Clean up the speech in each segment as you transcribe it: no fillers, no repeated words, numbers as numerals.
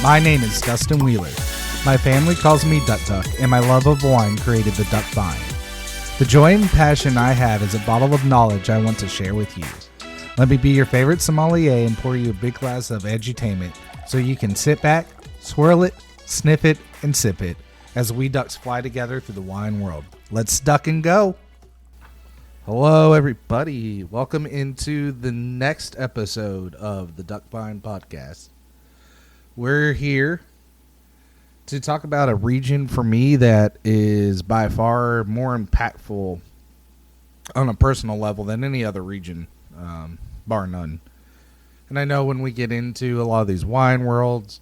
My name is Dustin Wheeler. My family calls me Duck Duck, and my love of wine created the Duck Vine. The joy and passion I have is a bottle of knowledge I want to share with you. Let me be your favorite sommelier and pour you a big glass of edutainment so you can sit back, swirl it, sniff it, and sip it as we ducks fly together through the wine world. Let's duck and go. Hello, everybody. Welcome into the next episode of the Duck Vine podcast. We're here to talk about a region for me that is by far more impactful on a personal level than any other region, bar none. And I know when we get into a lot of these wine worlds,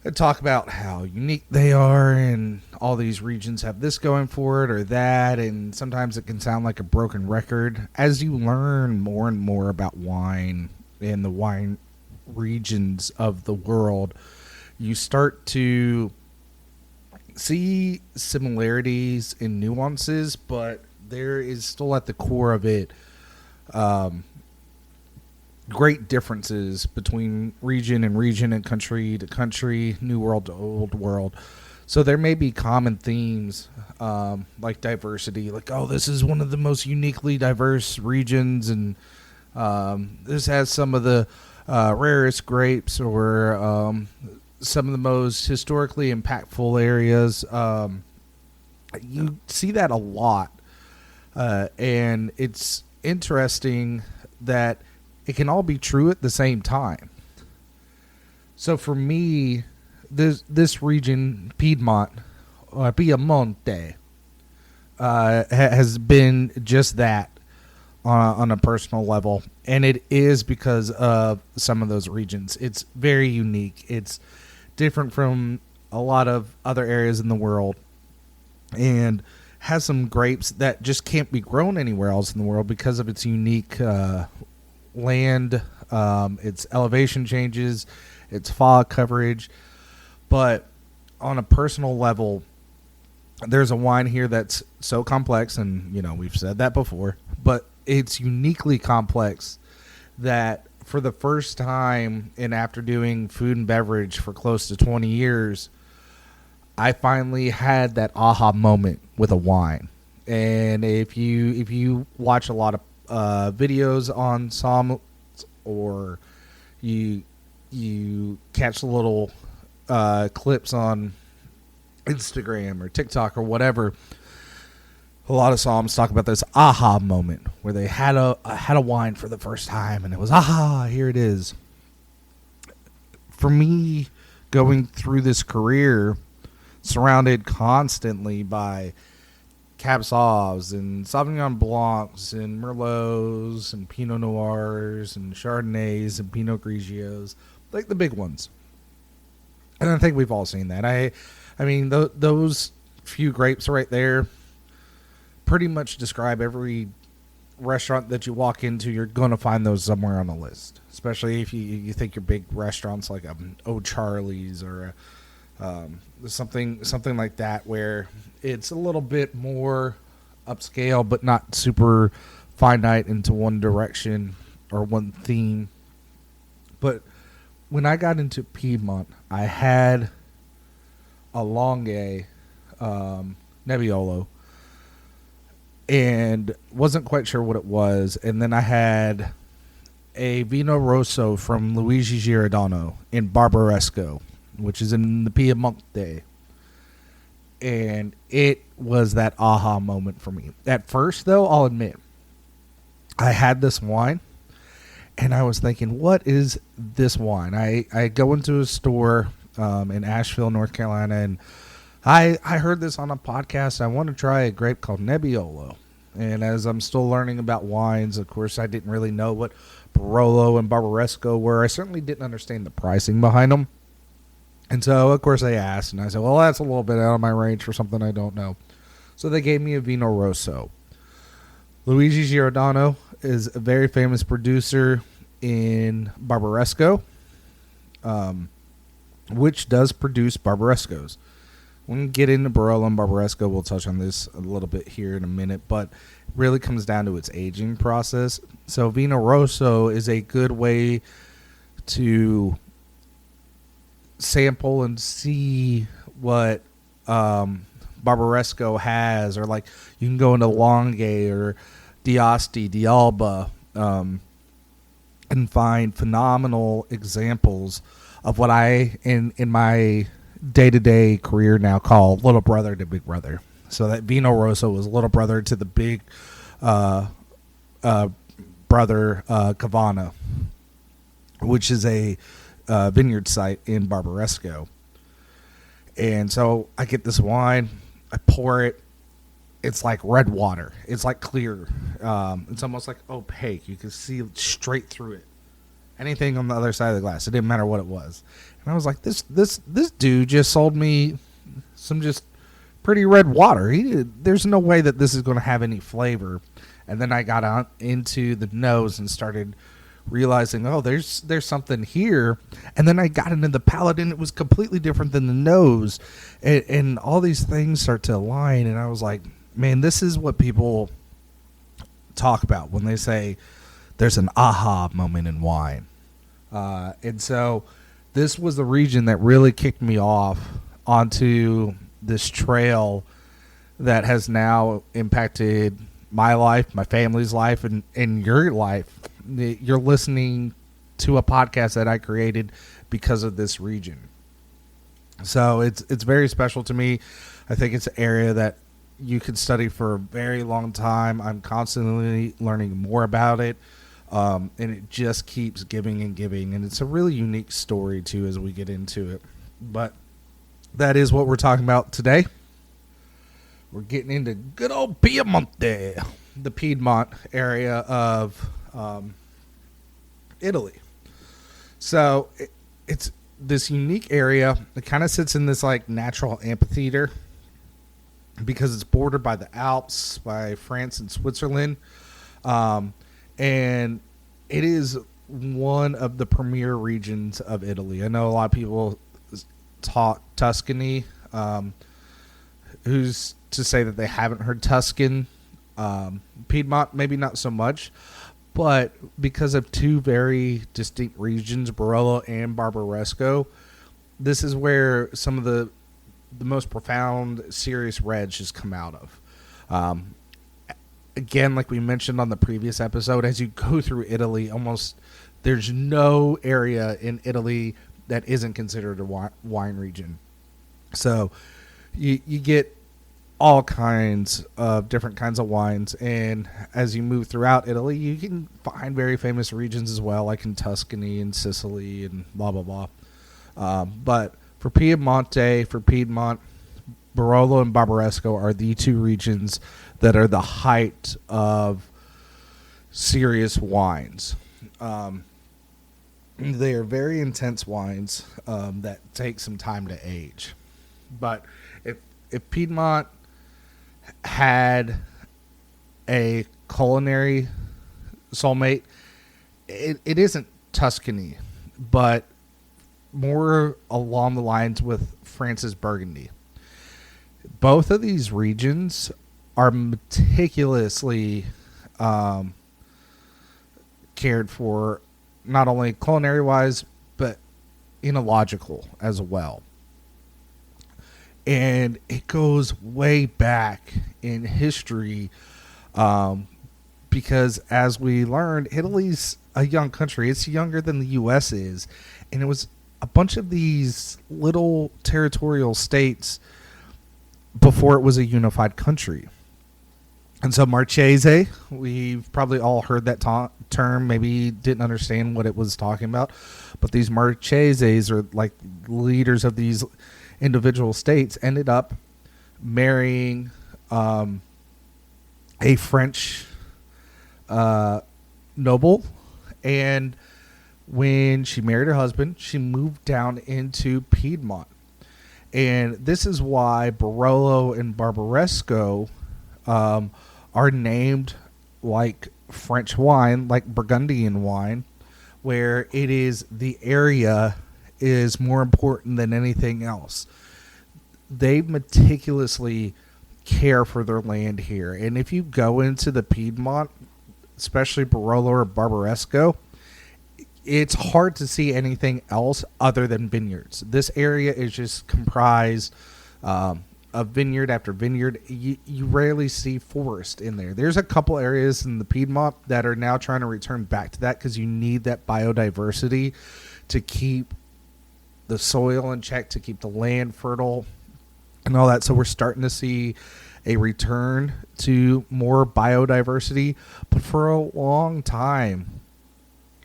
I talk about how unique they are and all these regions have this going for it or that, and sometimes it can sound like a broken record. As you learn more and more about wine and the wine regions of the world, you start to see similarities and nuances, but there is still at the core of it great differences between region and country to country, new world to old world. So there may be common themes like diversity, like, oh, this is one of the most uniquely diverse regions, and this has some of the rarest grapes, or some of the most historically impactful areas. You see that a lot, and it's interesting that it can all be true at the same time. So for me, this region, Piedmont, or Piemonte, has been just that on a personal level, and it is because of some of those regions. It's very unique. It's different from a lot of other areas in the world, and has some grapes that just can't be grown anywhere else in the world because of its unique land, its elevation changes, its fog coverage. But on a personal level, there's a wine here that's so complex, and we've said that before, but it's uniquely complex that for the first time, and after doing food and beverage for close to 20 years, I finally had that aha moment with a wine. And if you watch a lot of videos on sommeliers, or you catch the little clips on Instagram or TikTok or whatever, a lot of soms talk about this aha moment where they had a wine for the first time, and it was aha, here it is. For me, going through this career, surrounded constantly by Cab Sauves and Sauvignon Blancs and Merlots and Pinot Noirs and Chardonnays and Pinot Grigios, like the big ones. And I think we've all seen that. I mean, those few grapes right there pretty much describe every restaurant that you walk into. You're going to find those somewhere on the list, especially if you think your big restaurants like O'Charlie's or something like that, where it's a little bit more upscale but not super finite into one direction or one theme. But when I got into Piedmont, I had a Longue Nebbiolo, and wasn't quite sure what it was. And then I had a Vino Rosso from Luigi Giordano in Barbaresco, which is in the Piedmont. And it was that aha moment for me. At first, though, I'll admit, I had this wine, and I was thinking, what is this wine? I go into a store in Asheville, North Carolina, and I heard this on a podcast. I want to try a grape called Nebbiolo. And as I'm still learning about wines, of course, I didn't really know what Barolo and Barbaresco were. I certainly didn't understand the pricing behind them. And so, of course, I asked, and I said, well, that's a little bit out of my range for something I don't know. So they gave me a Vino Rosso. Luigi Giordano is a very famous producer in Barbaresco, which does produce Barbarescos. When we get into Barolo and Barbaresco, we'll touch on this a little bit here in a minute, but it really comes down to its aging process. So Vino Rosso is a good way to sample and see what Barbaresco has, or like you can go into Longay or D'Asti, D'Alba, and find phenomenal examples of what I in my day-to-day career now call little brother to big brother. So that Vino Rosso was little brother to the big brother Cavana, which is a vineyard site in Barbaresco. And so I get this wine, I pour it. It's like red water. It's like clear. It's almost like opaque. You can see straight through it. Anything on the other side of the glass. It didn't matter what it was. And I was like, this dude just sold me some just pretty red water. There's no way that this is going to have any flavor. And then I got out into the nose and started realizing, oh, there's something here. And then I got into the palate, and it was completely different than the nose. And all these things start to align. And I was like, man, this is what people talk about when they say there's an aha moment in wine. And so this was the region that really kicked me off onto this trail that has now impacted my life, my family's life, and your life. You're listening to a podcast that I created because of this region. So it's very special to me. I think it's an area that you could study for a very long time. I'm constantly learning more about it. And it just keeps giving and giving. And it's a really unique story, too, as we get into it. But that is what we're talking about today. We're getting into good old Piedmont, the Piedmont area of Italy. So it's this unique area. It kind of sits in this like natural amphitheater because it's bordered by the Alps, by France and Switzerland. And it is one of the premier regions of Italy. I know a lot of people talk Tuscany. Who's to say that they haven't heard Tuscan? Piedmont, maybe not so much. But because of two very distinct regions, Barolo and Barbaresco, this is where some of the most profound, serious reds just come out of. Again, like we mentioned on the previous episode, as you go through Italy, almost there's no area in Italy that isn't considered a wine region. So you get all kinds of different kinds of wines, and as you move throughout Italy, you can find very famous regions as well, like in Tuscany and Sicily and blah, blah, blah. But for Piedmont, Barolo and Barbaresco are the two regions that are the height of serious wines. They are very intense wines that take some time to age. But if Piedmont had a culinary soulmate, it isn't Tuscany, but more along the lines with France's Burgundy. Both of these regions are meticulously cared for, not only culinary wise, but enological as well. And it goes way back in history, because as we learned, Italy's a young country. It's younger than the U.S. is. And it was a bunch of these little territorial states before it was a unified country. And so Marchese, we've probably all heard that term, maybe didn't understand what it was talking about. But these Marcheses, are like leaders of these individual states, ended up marrying a French noble. And when she married her husband, she moved down into Piedmont. And this is why Barolo and Barbaresco are named like French wine, like Burgundian wine, where it is the area is more important than anything else. They meticulously care for their land here. And if you go into the Piedmont, especially Barolo or Barbaresco, it's hard to see anything else other than vineyards. This area is just comprised of vineyard after vineyard. You rarely see forest in there. There's a couple areas in the Piedmont that are now trying to return back to that because you need that biodiversity to keep the soil in check, to keep the land fertile and all that. So we're starting to see a return to more biodiversity. But for a long time,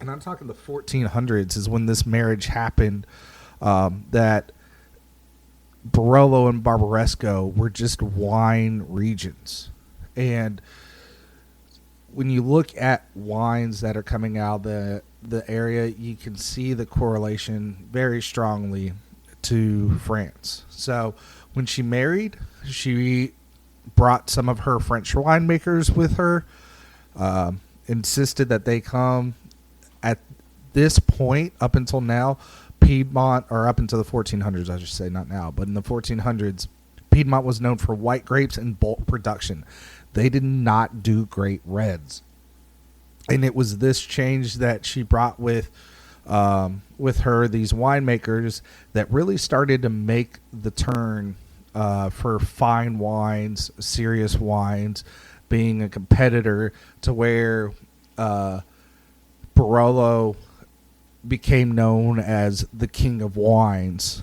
and I'm talking the 1400s is when this marriage happened, that Barolo and Barbaresco were just wine regions. And when you look at wines that are coming out of the area, you can see the correlation very strongly to France. So when she married, she brought some of her French winemakers with her, insisted that they come. At this point, up until now, Piedmont, or up until the 1400s, I should say, not now, but in the 1400s, Piedmont was known for white grapes and bulk production. They did not do great reds. And it was this change that she brought with her, these winemakers, that really started to make the turn for fine wines, serious wines, being a competitor, to where Barolo became known as the king of wines,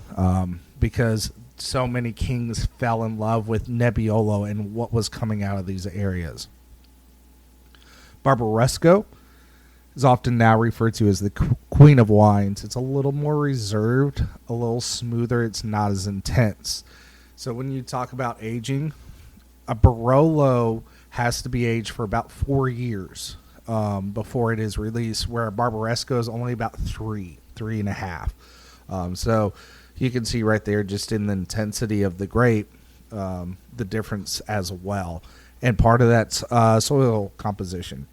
because so many kings fell in love with Nebbiolo and what was coming out of these areas. Barbaresco is often now referred to as the queen of wines. It's a little more reserved, a little smoother. It's not as intense. So when you talk about aging, a Barolo has to be aged for about 4 years before it is released, where a Barbaresco is only about 3.5. So you can see right there, just in the intensity of the grape, the difference as well. And part of that's soil composition.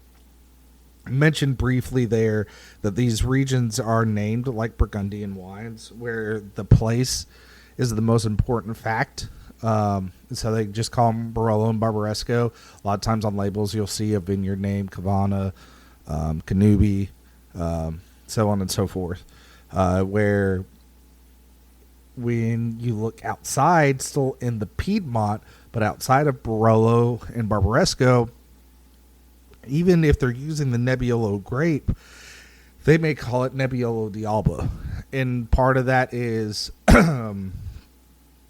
I mentioned briefly there that these regions are named like Burgundian wines, where the place is the most important fact. So they just call them Barolo and Barbaresco. A lot of times on labels, you'll see a vineyard name, Cavana, Canubi, so on and so forth. Where when you look outside, still in the Piedmont, but outside of Barolo and Barbaresco, even if they're using the Nebbiolo grape, they may call it Nebbiolo d'Alba. And part of that is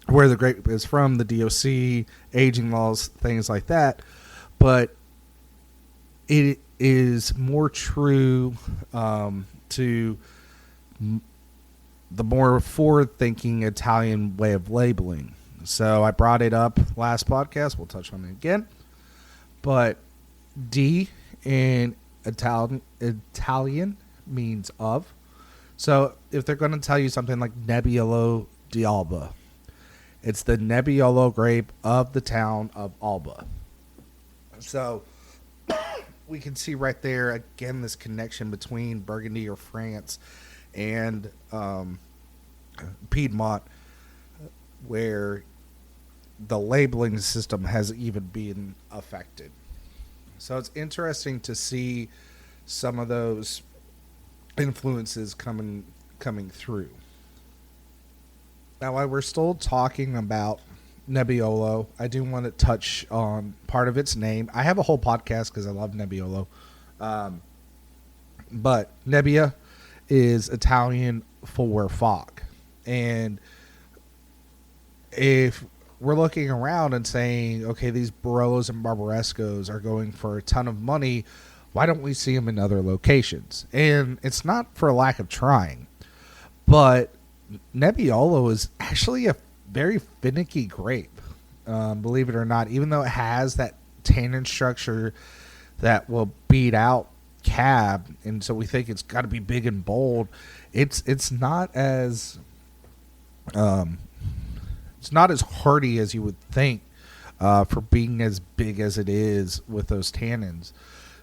where the grape is from, the DOC, aging laws, things like that. But it is more true to the more forward-thinking Italian way of labeling. So I brought it up last podcast. We'll touch on it again. But D in Italian means of. So if they're going to tell you something like Nebbiolo d'Alba, it's the Nebbiolo grape of the town of Alba. So we can see right there, again, this connection between Burgundy or France and Piedmont, where the labeling system has even been affected. So it's interesting to see some of those influences coming through. Now, while we're still talking about Nebbiolo, I do want to touch on part of its name. I have a whole podcast because I love Nebbiolo. But Nebbia is Italian for fog. And if we're looking around and saying, okay, these Barolos and Barbarescos are going for a ton of money, why don't we see them in other locations? And it's not for a lack of trying, but Nebbiolo is actually a very finicky grape, believe it or not. Even though it has that tannin structure that will beat out cab, and so we think it's got to be big and bold, it's not as hearty as you would think for being as big as it is with those tannins.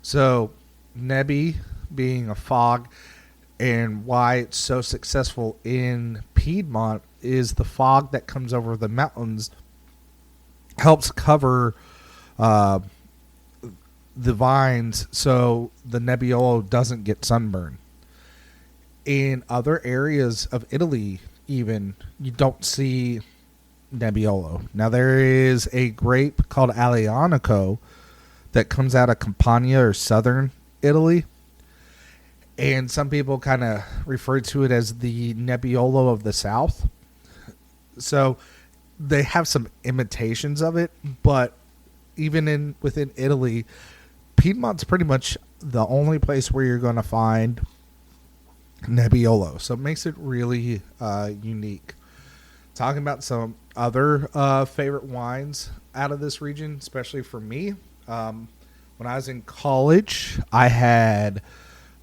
So Nebbi being a fog, and why it's so successful in Piedmont is the fog that comes over the mountains helps cover the vines so the Nebbiolo doesn't get sunburned. In other areas of Italy, even, you don't see Nebbiolo. Now, there is a grape called Aglianico that comes out of Campania or southern Italy. And some people kind of refer to it as the Nebbiolo of the South. So they have some imitations of it, but even within Italy, Piedmont's pretty much the only place where you're going to find Nebbiolo. So it makes it really unique. Talking about some other favorite wines out of this region, especially for me. When I was in college, I had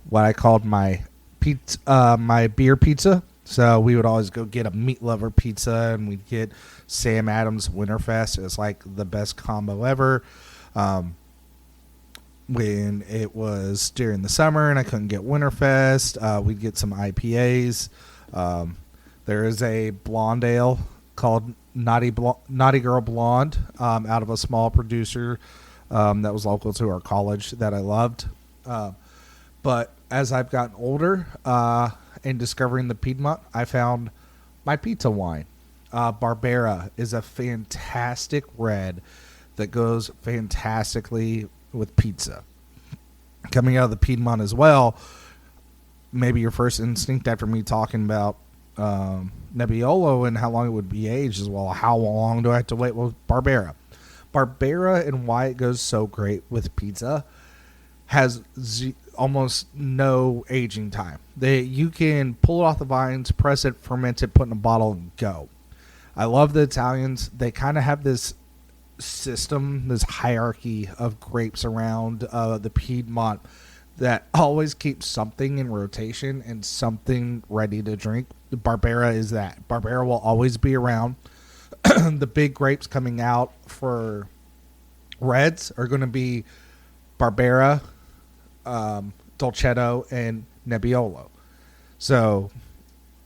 what I called my pizza, my beer pizza. So we would always go get a meat lover pizza, and we'd get Sam Adams Winterfest. It's like the best combo ever. When it was during the summer and I couldn't get Winterfest, we'd get some IPAs. There is a blonde ale called Naughty Girl Blonde out of a small producer that was local to our college that I loved. But as I've gotten older and discovering the Piedmont, I found my pizza wine. Barbera is a fantastic red that goes fantastically with pizza. Coming out of the Piedmont as well, maybe your first instinct after me talking about Nebbiolo and how long it would be aged is, well, how long do I have to wait? Well, Barbera and why it goes so great with pizza has almost no aging time. You can pull it off the vines, press it, ferment it, put in a bottle, and go. I love the Italians. They kind of have this system, this hierarchy of grapes around the Piedmont that always keeps something in rotation and something ready to drink. Barbera is that. Barbera will always be around. The big grapes coming out for reds are going to be Barbera, Dolcetto, and Nebbiolo. So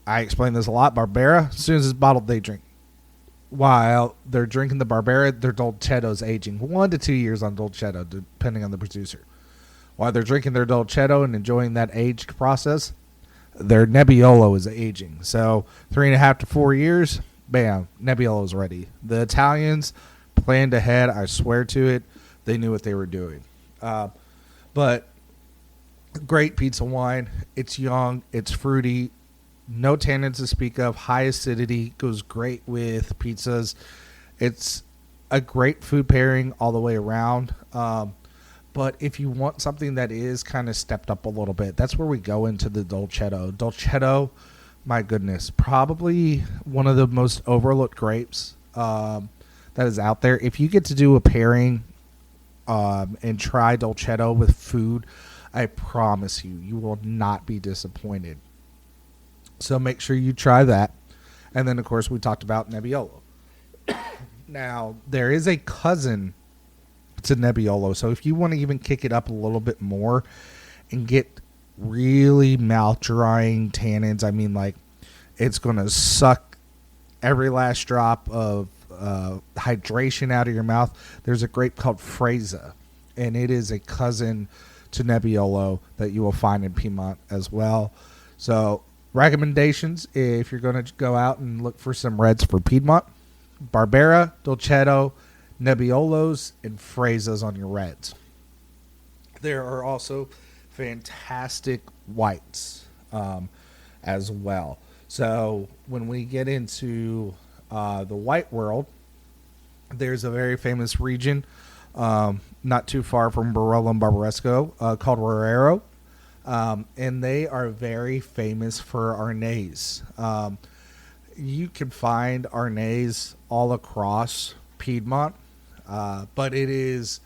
I explain this a lot. Barbera, as soon as it's bottled, they drink. While they're drinking the Barbera, their Dolcetto's aging 1 to 2 years on Dolcetto, depending on the producer. While they're drinking their Dolcetto and enjoying that aged process, their Nebbiolo is aging. So 3.5 to 4 years, bam, Nebbiolo's ready. The Italians planned ahead. I swear to it. They knew what they were doing. But great pizza wine. It's young. It's fruity. No tannins to speak of. High acidity. Goes great with pizzas. It's a great food pairing all the way around. But if you want something that is kind of stepped up a little bit, that's where we go into the Dolcetto. Dolcetto, my goodness, probably one of the most overlooked grapes that is out there. If you get to do a pairing and try Dolcetto with food, I promise you will not be disappointed. So make sure you try that. And then, of course, we talked about Nebbiolo. Now, there is a cousin to Nebbiolo. So if you want to even kick it up a little bit more and get really mouth-drying tannins, I mean, like, it's going to suck every last drop of hydration out of your mouth. There's a grape called Fresa, and it is a cousin to Nebbiolo that you will find in Piedmont as well. So recommendations, if you're going to go out and look for some reds for Piedmont: Barbera, Dolcetto, Nebbiolos, and Fresas on your reds. There are also fantastic whites as well. So when we get into the white world, there's a very famous region not too far from Barolo and Barbaresco called Roero. And they are very famous for Arnais. You can find Arnais all across Piedmont, but it is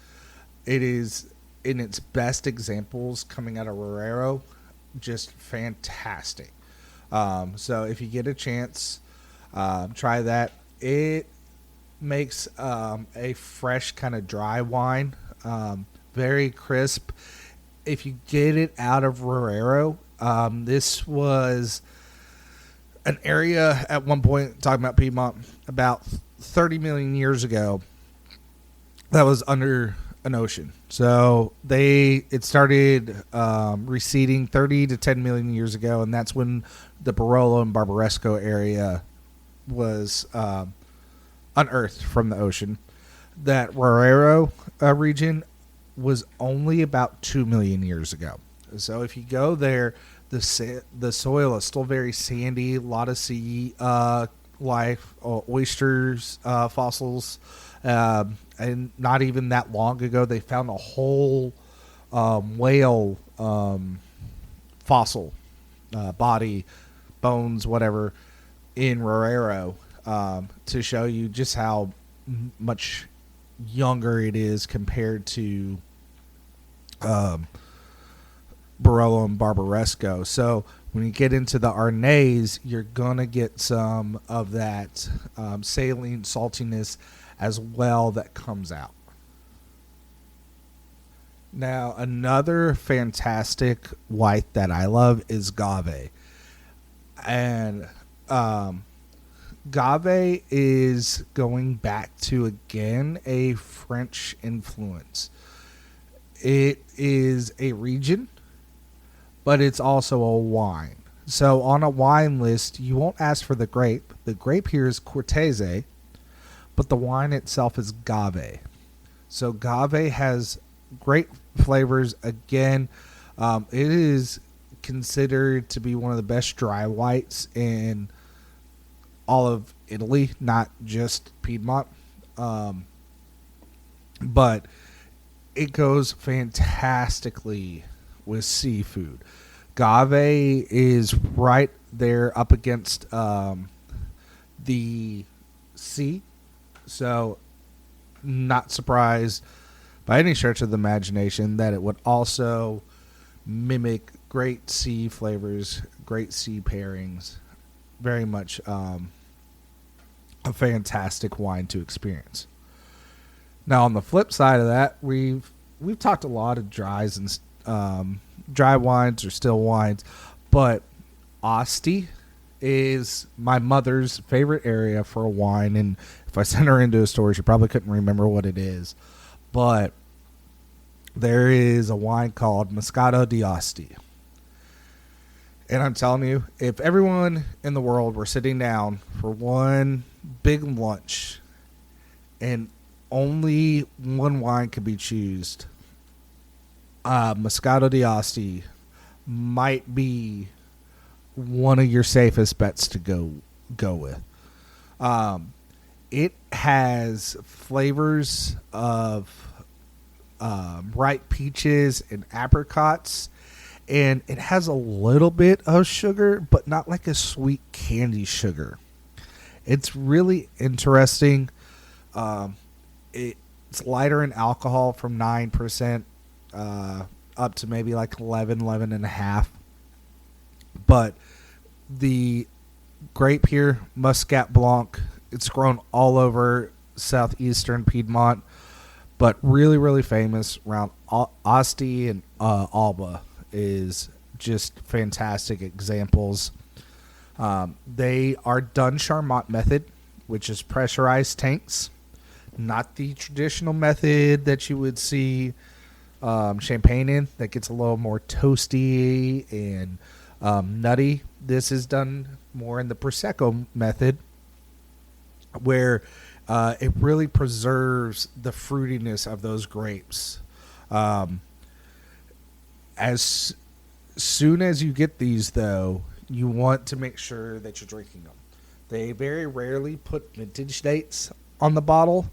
in its best examples coming out of Roero, just fantastic. So if you get a chance, try that. It makes a fresh kind of dry wine, very crisp. If you get it out of Roero, this was an area at one point, talking about Piedmont, about 30 million years ago, that was under an ocean. So it started receding 30 to 10 million years ago, and that's when the Barolo and Barbaresco area was unearthed from the ocean. That Rorero region was only about 2 million years ago. So if you go there, the soil is still very sandy, a lot of sea life, oysters, fossils. And not even that long ago, they found a whole whale fossil body, bones, whatever, in Rorero to show you just how much younger it is compared to Barolo and Barbaresco. So when you get into the Arnays, you're going to get some of that saline saltiness as well that comes out. Now, another fantastic white that I love is Gave. And Gave is going back to, again, a French influence. It is a region, but it's also a wine. So on a wine list, you won't ask for the grape. The grape here is Cortese, but the wine itself is Gave. So Gave has great flavors. Again, it is considered to be one of the best dry whites in all of Italy, not just Piedmont. But it goes fantastically with seafood. Gave is right there up against the sea. So, not surprised by any stretch of the imagination that it would also mimic great sea flavors, great sea pairings. Very much a fantastic wine to experience. Now, on the flip side of that, we've talked a lot of dries and dry wines or still wines, but Asti is my mother's favorite area for a wine, and if I sent her into a store, she probably couldn't remember what it is. But there is a wine called Moscato d'Asti. And I'm telling you, if everyone in the world were sitting down for one big lunch and only one wine could be chosen, Moscato d'Asti might be one of your safest bets to go with. It has flavors of ripe peaches and apricots, and it has a little bit of sugar, but not like a sweet candy sugar. It's really interesting. It's lighter in alcohol from 9% up to maybe like 11.5. But the grape here, Muscat Blanc, it's grown all over southeastern Piedmont, but really, really famous around Asti and Alba is just fantastic examples. They are done Charmat method, which is pressurized tanks, not the traditional method that you would see champagne in that gets a little more toasty and nutty. This is done more in the Prosecco method, where it really preserves the fruitiness of those grapes. As soon as you get these, though, you want to make sure that you're drinking them. They very rarely put vintage dates on the bottle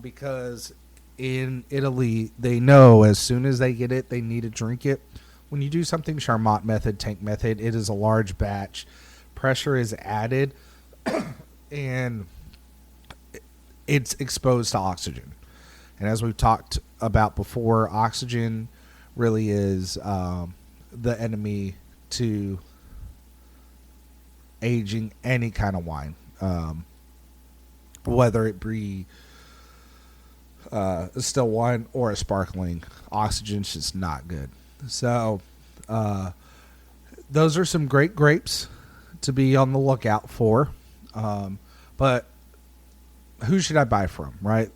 because in Italy, they know as soon as they get it, they need to drink it. When you do something Charmat method, tank method, it is a large batch. Pressure is added, and it's exposed to oxygen. And as we've talked about before, oxygen really is the enemy to aging any kind of wine, whether it be a still wine or a sparkling. Oxygen's just not good. So those are some great grapes to be on the lookout for. But who should I buy from, right?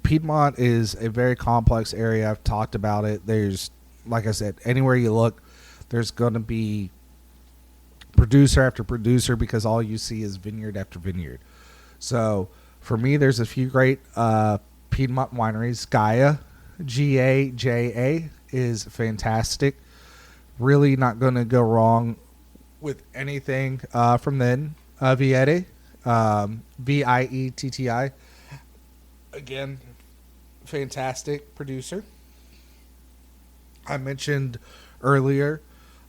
Piedmont is a very complex area. I've talked about it. There's, like I said, anywhere you look, there's going to be producer after producer because all you see is vineyard after vineyard. So for me, there's a few great Piedmont wineries. Gaia, Gaja, is fantastic. Really not going to go wrong with anything from then. Vietti, Vietti. Again, fantastic producer. I mentioned earlier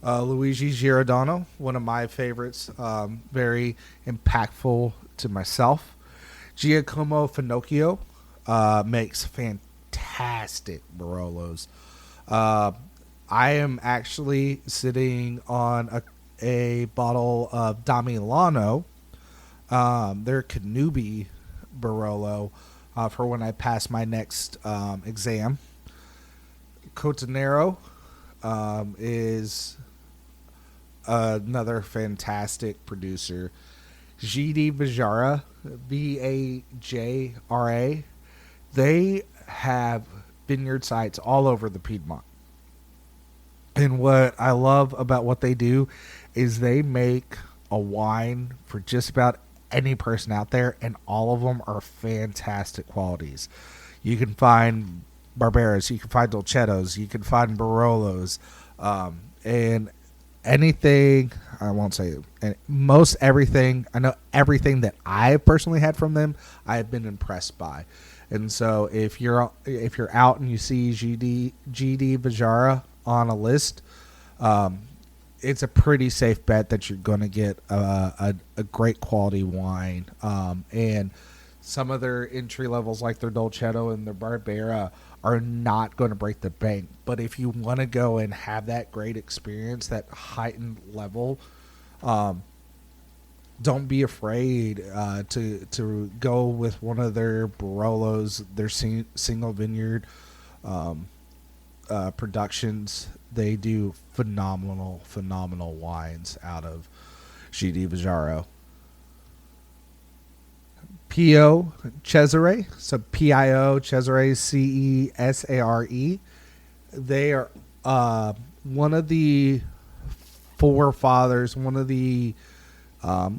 Luigi Giordano, one of my favorites, very impactful to myself. Giacomo Finocchio makes fantastic Barolos. I am actually sitting on a bottle of Da Milano, their Canubi Barolo, for when I pass my next exam. Cotanero is another fantastic producer. GD Bajara, Bajra, they have vineyard sites all over the Piedmont. And what I love about what they do is they make a wine for just about any person out there, and all of them are fantastic qualities. You can find Barberas, you can find Dolcettos, you can find Barolos, and anything, I won't say, most everything, I know everything that I personally had from them, I have been impressed by. And so if you're out and you see GD Bajara on a list, it's a pretty safe bet that you're going to get a great quality wine. And some of their entry levels, like their Dolcetto and their Barbera, are not going to break the bank. But if you want to go and have that great experience, that heightened level, don't be afraid to go with one of their Barolos, their single vineyard productions. They do phenomenal wines out of GD Bajaro. Pio Cesare, so Pio Cesare, Cesare. They are one of the forefathers, one of the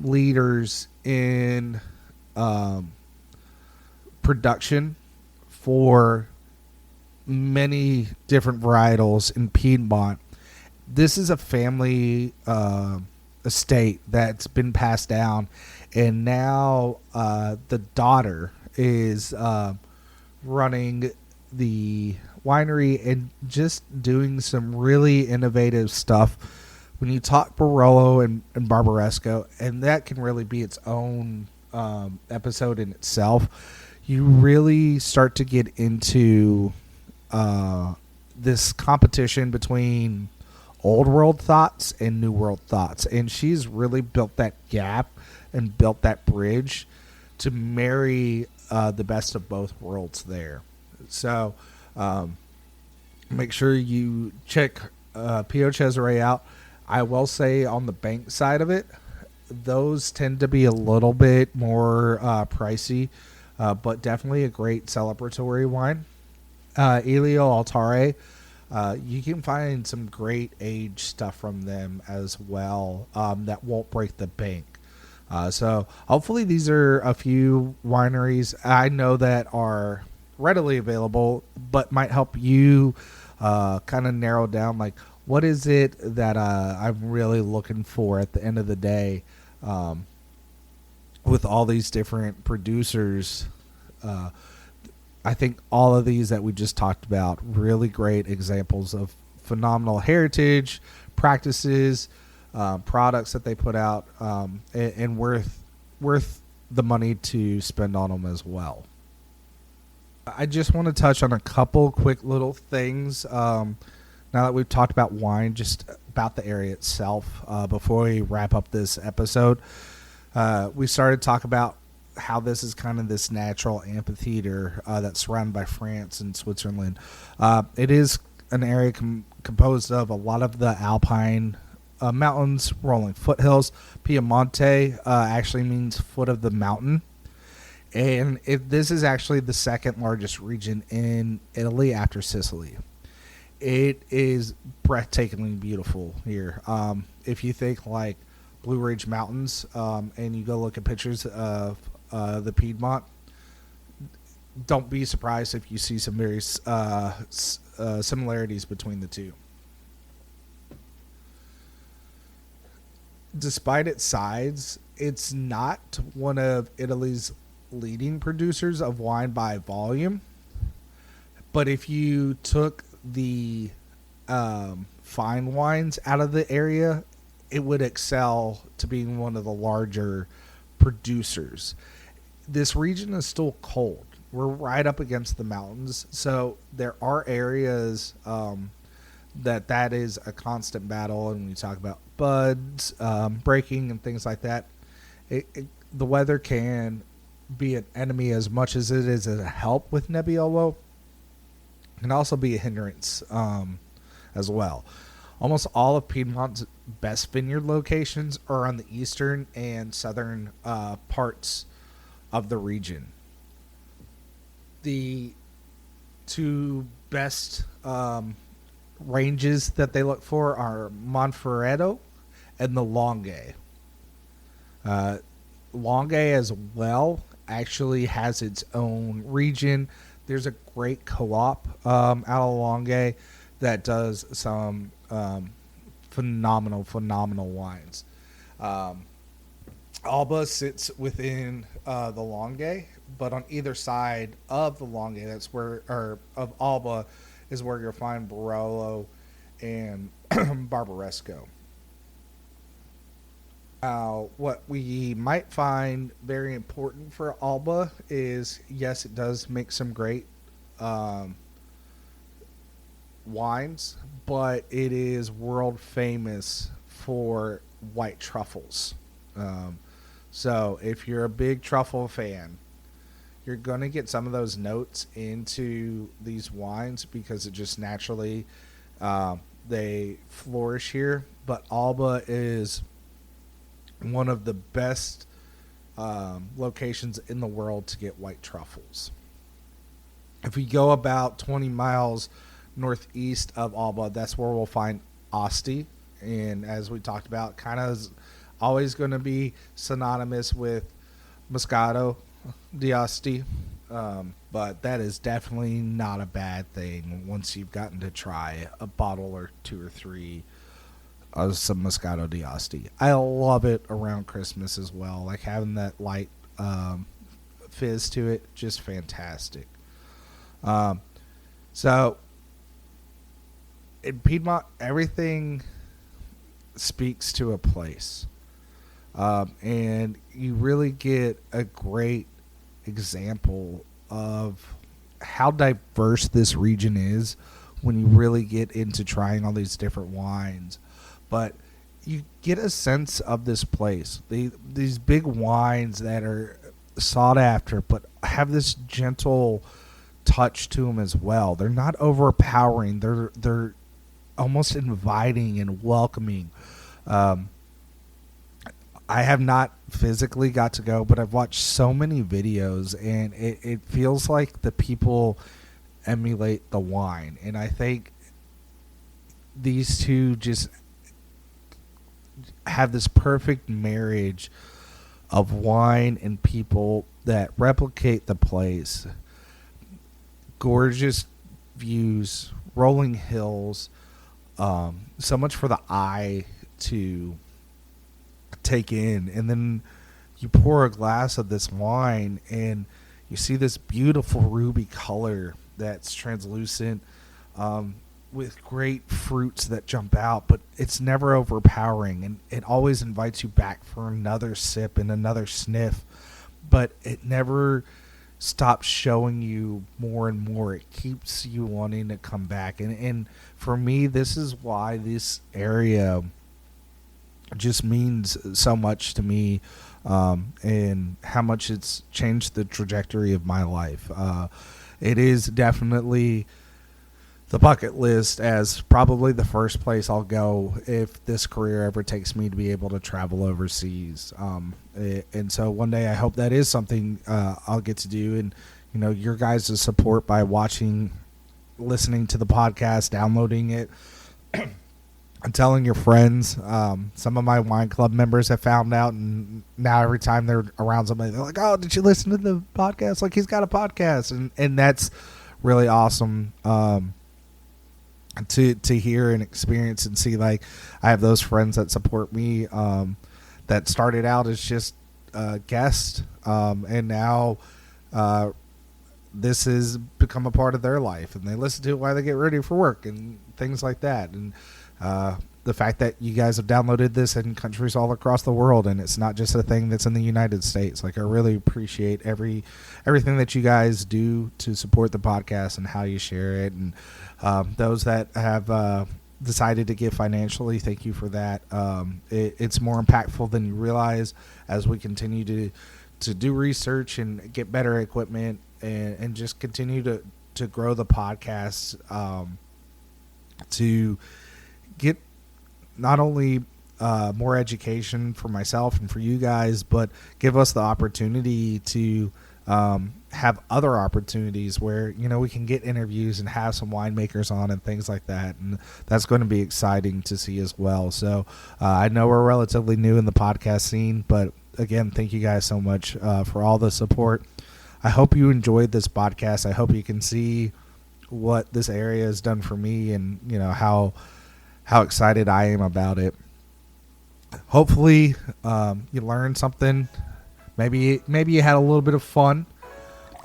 leaders in production for many different varietals in Piedmont. This is a family estate that's been passed down, and now the daughter is running the winery and just doing some really innovative stuff. When you talk Barolo and Barbaresco, and that can really be its own episode in itself, you really start to get into this competition between old world thoughts and new world thoughts. And she's really built that gap and built that bridge to marry the best of both worlds there. So make sure you check Pio Cesare out. I will say on the bank side of it, those tend to be a little bit more pricey, but definitely a great celebratory wine. Elio Altare, you can find some great age stuff from them as well that won't break the bank. So hopefully these are a few wineries I know that are readily available, but might help you kind of narrow down, like, what is it that I'm really looking for at the end of the day with all these different producers. I think all of these that we just talked about, really great examples of phenomenal heritage practices, products that they put out, and worth the money to spend on them as well. I just want to touch on a couple quick little things now that we've talked about wine, just about the area itself. Before we wrap up this episode, we started to talk about how this is kind of this natural amphitheater that's surrounded by France and Switzerland. It is an area composed of a lot of the alpine mountains, rolling foothills. Piemonte actually means foot of the mountain. And this is actually the second largest region in Italy after Sicily. It is breathtakingly beautiful here. If you think like Blue Ridge Mountains, and you go look at pictures of the Piedmont, don't be surprised if you see some very similarities between the two. Despite its size, it's not one of Italy's leading producers of wine by volume. But if you took the fine wines out of the area, it would excel to being one of the larger producers. This region is still cold. We're right up against the mountains, so there are areas that is a constant battle. And when you talk about buds breaking and things like that, the weather can be an enemy as much as it is a help with Nebbiolo. It can also be a hindrance as well. Almost all of Piedmont's best vineyard locations are on the eastern and southern parts of the region. The two best ranges that they look for are Monferrato and the Langhe. Langhe as well actually has its own region. There's a great co-op out of Langhe that does some phenomenal wines. Alba sits within the Langhe, but on either side of the Langhe, that's where, or of Alba, is where you'll find Barolo and Barbaresco. What we might find very important for Alba is, yes, it does make some great wines, but it is world famous for white truffles. So if you're a big truffle fan, you're going to get some of those notes into these wines because it just naturally they flourish here. But Alba is one of the best locations in the world to get white truffles. If we go about 20 miles northeast of Alba, that's where we'll find Asti. And as we talked about, kind of always going to be synonymous with Moscato d'Asti. But that is definitely not a bad thing once you've gotten to try a bottle or two or three of some Moscato d'Asti. I love it around Christmas as well. Like having that light fizz to it, just fantastic. So in Piedmont, everything speaks to a place. And you really get a great example of how diverse this region is when you really get into trying all these different wines. But you get a sense of this place. These big wines that are sought after, but have this gentle touch to them as well. They're not overpowering. They're almost inviting and welcoming. I have not physically got to go, but I've watched so many videos, and it feels like the people emulate the wine. And I think these two just have this perfect marriage of wine and people that replicate the place. Gorgeous views, rolling hills, so much for the eye to take in. And then you pour a glass of this wine and you see this beautiful ruby color that's translucent, with great fruits that jump out, but it's never overpowering, and it always invites you back for another sip and another sniff, but it never stops showing you more and more. It keeps you wanting to come back. And for me, this is why this area just means so much to me, and how much it's changed the trajectory of my life. It is definitely the bucket list as probably the first place I'll go if this career ever takes me to be able to travel overseas. And so one day I hope that is something I'll get to do. And, you know, your guys' support by watching, listening to the podcast, downloading it, and telling your friends. Some of my wine club members have found out, and now every time they're around somebody, they're like, "Oh, did you listen to the podcast? Like, he's got a podcast," and that's really awesome to hear and experience and see. Like, I have those friends that support me that started out as just guests, and now this has become a part of their life, and they listen to it while they get ready for work and things like that. And the fact that you guys have downloaded this in countries all across the world, and it's not just a thing that's in the United States. Like, I really appreciate everything that you guys do to support the podcast and how you share it. And those that have decided to give financially, thank you for that. It's more impactful than you realize as we continue to do research and get better equipment and just continue to grow the podcast, to get not only more education for myself and for you guys, but give us the opportunity to have other opportunities where, you know, we can get interviews and have some winemakers on and things like that. And that's going to be exciting to see as well. So I know we're relatively new in the podcast scene, but again, thank you guys so much for all the support. I hope you enjoyed this podcast. I hope you can see what this area has done for me, and, you know, how excited I am about it. Hopefully you learned something. Maybe you had a little bit of fun,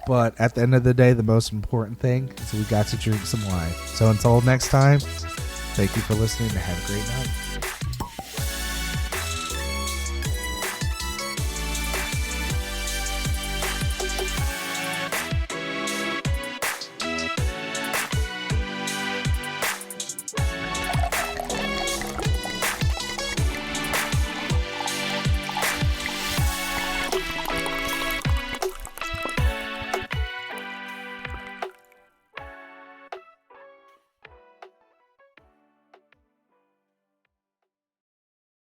but at the end of the day, the most important thing is we got to drink some wine. So until next time, thank you for listening and have a great night.